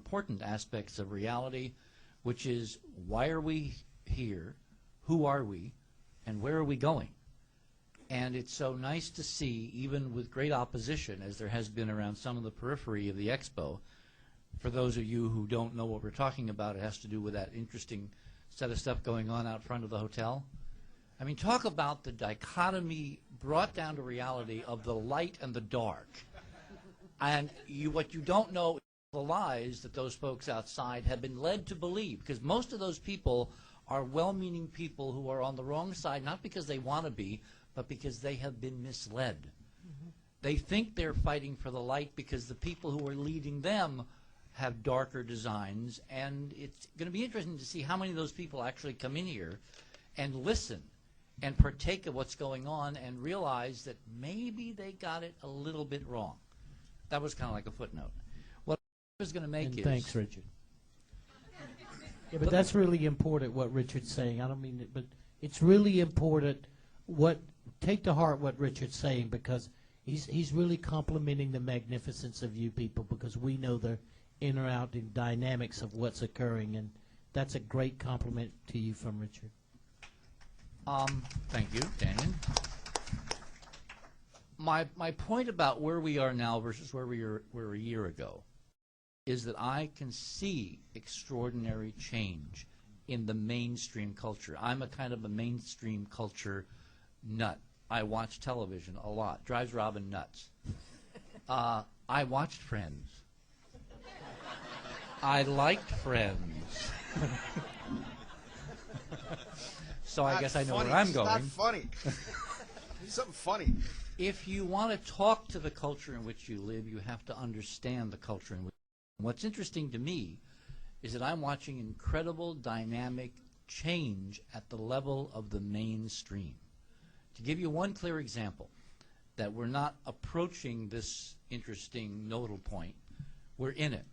important aspects of reality, which is why are we here, who are we, and where are we going? And it's so nice to see, even with great opposition, as there has been around some of the periphery of the expo. For those of you who don't know what we're talking about, it has to do with that interesting set of stuff going on out front of the hotel. I mean, talk about the dichotomy brought down to reality of the light and the dark. And what you don't know is the lies that those folks outside have been led to believe, because most of those people are well-meaning people who are on the wrong side, not because they want to be, but because they have been misled. Mm-hmm. They think they're fighting for the light because the people who are leading them have darker designs, and it's going to be interesting to see how many of those people actually come in here and listen and partake of what's going on and realize that maybe they got it a little bit wrong. That was kind of like a footnote. What I was going to make is... Thanks, Richard. Yeah, but that's really important, what Richard's saying. I don't mean it, but it's really important. Take to heart what Richard's saying, because he's really complimenting the magnificence of you people, because we know the in or out in dynamics of what's occurring, and that's a great compliment to you from Richard. Thank you, Daniel. My point about where we are now versus where we were a year ago is that I can see extraordinary change in the mainstream culture. I'm a kind of a mainstream culture nut. I watch television a lot. Drives Robin nuts. I watched Friends. I liked Friends. So I guess I know where I'm going. It's not funny. It's something funny. If you want to talk to the culture in which you live, you have to understand the culture in which you live. What's interesting to me is that I'm watching incredible dynamic change at the level of the mainstream. To give you one clear example, that we're not approaching this interesting nodal point, we're in it.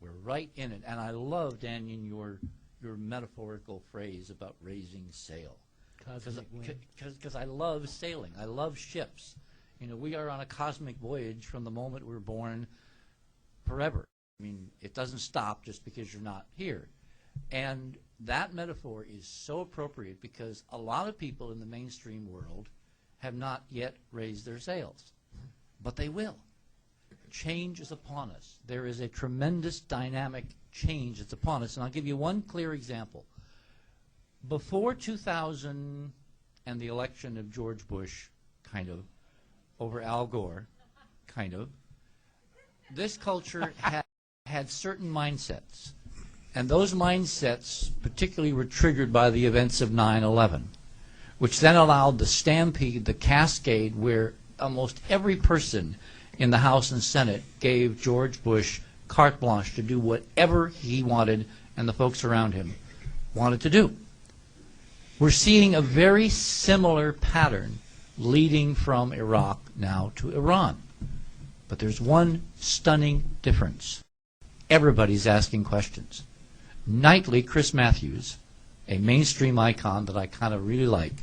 We're right in it. And I love, Daniel, your metaphorical phrase about raising sail. Because I love sailing. I love ships. You know, we are on a cosmic voyage from the moment we're born forever. I mean, it doesn't stop just because you're not here. And that metaphor is so appropriate because a lot of people in the mainstream world have not yet raised their sails. But they will. Change is upon us. There is a tremendous dynamic change that's upon us. And I'll give you one clear example. Before 2000 and the election of George Bush, kind of, over Al Gore, kind of, this culture had certain mindsets. And those mindsets particularly were triggered by the events of 9/11, which then allowed the stampede, the cascade, where almost every person in the House and Senate gave George Bush carte blanche to do whatever he wanted and the folks around him wanted to do. We're seeing a very similar pattern leading from Iraq now to Iran. But there's one stunning difference. Everybody's asking questions. Nightly, Chris Matthews, a mainstream icon that I kind of really like,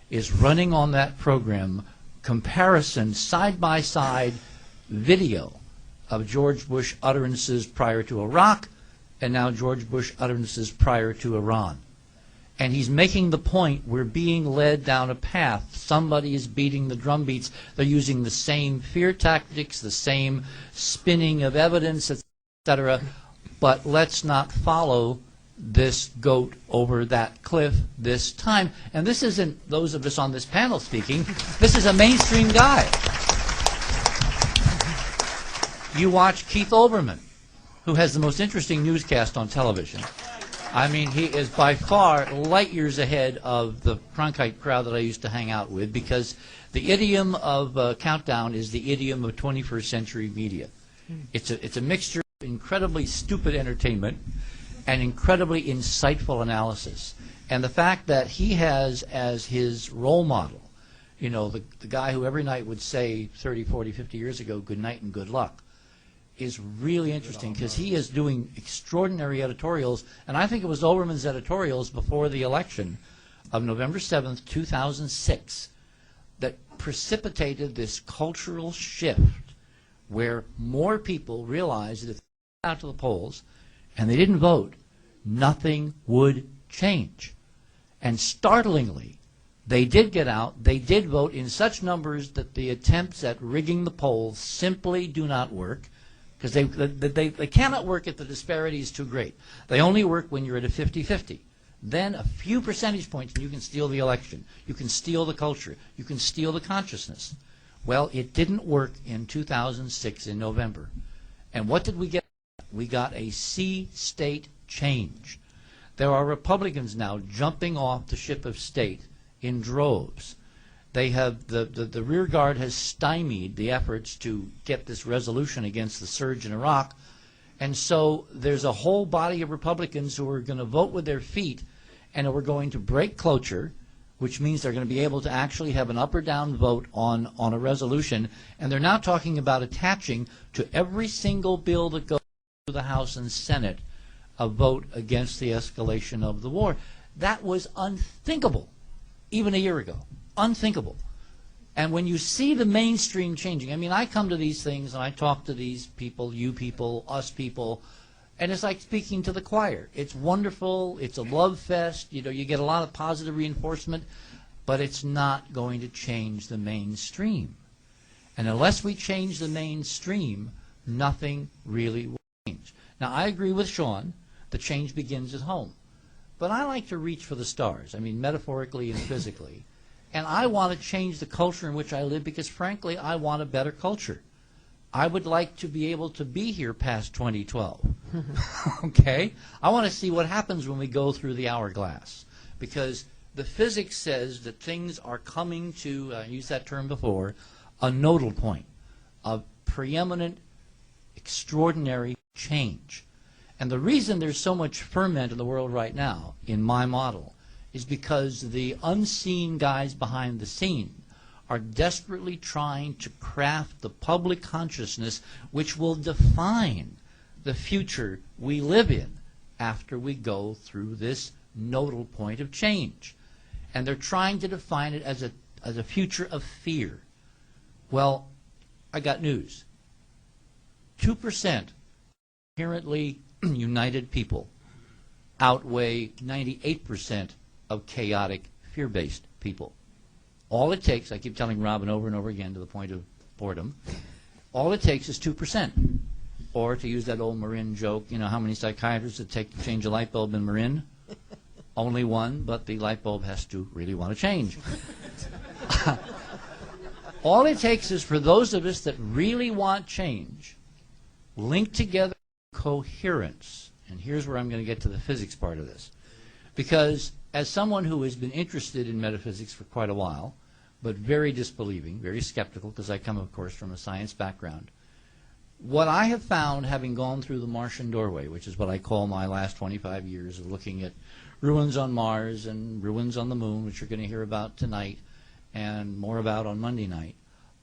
is running on that program comparison, side-by-side video of George Bush utterances prior to Iraq and now George Bush utterances prior to Iran. And he's making the point we're being led down a path. Somebody is beating the drum beats. They're using the same fear tactics, the same spinning of evidence, etc. But let's not follow this goat over that cliff this time. And this isn't those of us on this panel speaking. This is a mainstream guy. You watch Keith Olbermann, who has the most interesting newscast on television. I mean, he is by far light years ahead of the Cronkite crowd that I used to hang out with, because the idiom of Countdown is the idiom of 21st century media. It's a mixture of incredibly stupid entertainment and incredibly insightful analysis. And the fact that he has as his role model, you know, the guy who every night would say 30, 40, 50 years ago, good night and good luck, is really interesting because he is doing extraordinary editorials. And I think it was Olbermann's editorials before the election of November 7th, 2006 that precipitated this cultural shift where more people realized that if out to the polls and they didn't vote, nothing would change. And startlingly, they did get out, they did vote in such numbers that the attempts at rigging the polls simply do not work, because they cannot work if the disparity is too great. They only work when you're at a 50-50. Then a few percentage points and you can steal the election. You can steal the culture. You can steal the consciousness. Well, it didn't work in 2006 in November. And what did we get? We got a sea state change. There are Republicans now jumping off the ship of state in droves. They have the rear guard has stymied the efforts to get this resolution against the surge in Iraq, and so there's a whole body of Republicans who are going to vote with their feet, and who are going to break cloture, which means they're going to be able to actually have an up or down vote on a resolution, and they're now talking about attaching to every single bill that goes through the House and Senate a vote against the escalation of the war. That was unthinkable even a year ago. Unthinkable. And when you see the mainstream changing, I mean, I come to these things and I talk to these people, you people, us people, and it's like speaking to the choir. It's wonderful. It's a love fest. You know, you get a lot of positive reinforcement, but it's not going to change the mainstream. And unless we change the mainstream, nothing really will change. Now, I agree with Sean. The change begins at home. But I like to reach for the stars, I mean, metaphorically and physically. And I want to change the culture in which I live because, frankly, I want a better culture. I would like to be able to be here past 2012. Okay? I want to see what happens when we go through the hourglass. Because the physics says that things are coming to, I used that term before, a nodal point of preeminent, extraordinary change. And the reason there's so much ferment in the world right now, in my model, is because the unseen guys behind the scene are desperately trying to craft the public consciousness which will define the future we live in after we go through this nodal point of change. And they're trying to define it as a future of fear. Well, I got news. 2% inherently united people outweigh 98% of chaotic, fear-based people. All it takes, I keep telling Robin over and over again to the point of boredom, all it takes is 2%. Or to use that old Marin joke, you know how many psychiatrists it takes to change a light bulb in Marin? Only one, but the light bulb has to really want to change. All it takes is for those of us that really want change, link together coherence. And here's where I'm going to get to the physics part of this. Because as someone who has been interested in metaphysics for quite a while, but very disbelieving, very skeptical, because I come, of course, from a science background, what I have found, having gone through the Martian doorway, which is what I call my last 25 years of looking at ruins on Mars and ruins on the moon, which you're going to hear about tonight and more about on Monday night,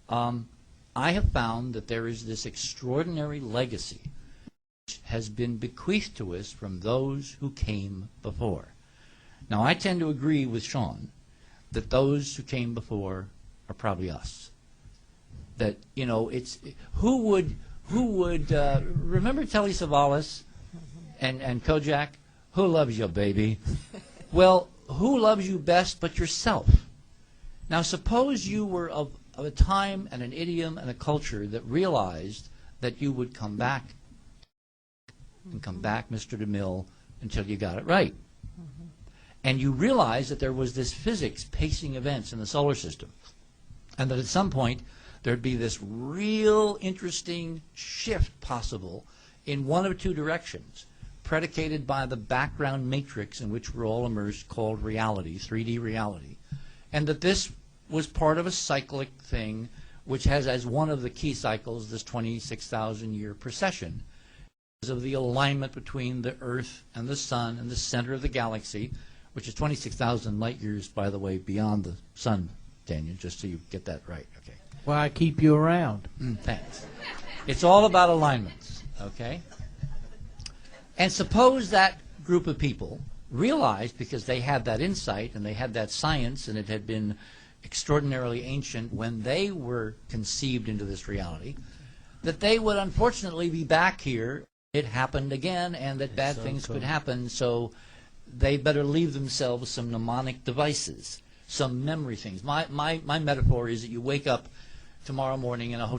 I have found that there is this extraordinary legacy which has been bequeathed to us from those who came before. Now, I tend to agree with Sean that those who came before are probably us. That, you know, it's who would remember Telly Savalas and Kojak? Who loves you, baby? Well, who loves you best but yourself? Now, suppose you were of a time and an idiom and a culture that realized that you would come back and come back, Mr. DeMille, until you got it right. And you realized that there was this physics pacing events in the solar system, and that at some point there'd be this real interesting shift possible in one of two directions, predicated by the background matrix in which we're all immersed called reality, 3D reality, and that this was part of a cyclic thing which has as one of the key cycles this 26,000-year precession because of the alignment between the Earth and the Sun and the center of the galaxy, which is 26,000 light years, by the way, beyond the Sun, Daniel, just so you get that right, okay? Well, I keep you around. Thanks. It's all about alignments, okay? And suppose that group of people realized, because they had that insight and they had that science and it had been extraordinarily ancient when they were conceived into this reality, that they would unfortunately be back here it happened again and that bad so things cool. could happen, so they better leave themselves some mnemonic devices, some memory things. My metaphor is that you wake up tomorrow morning in a hotel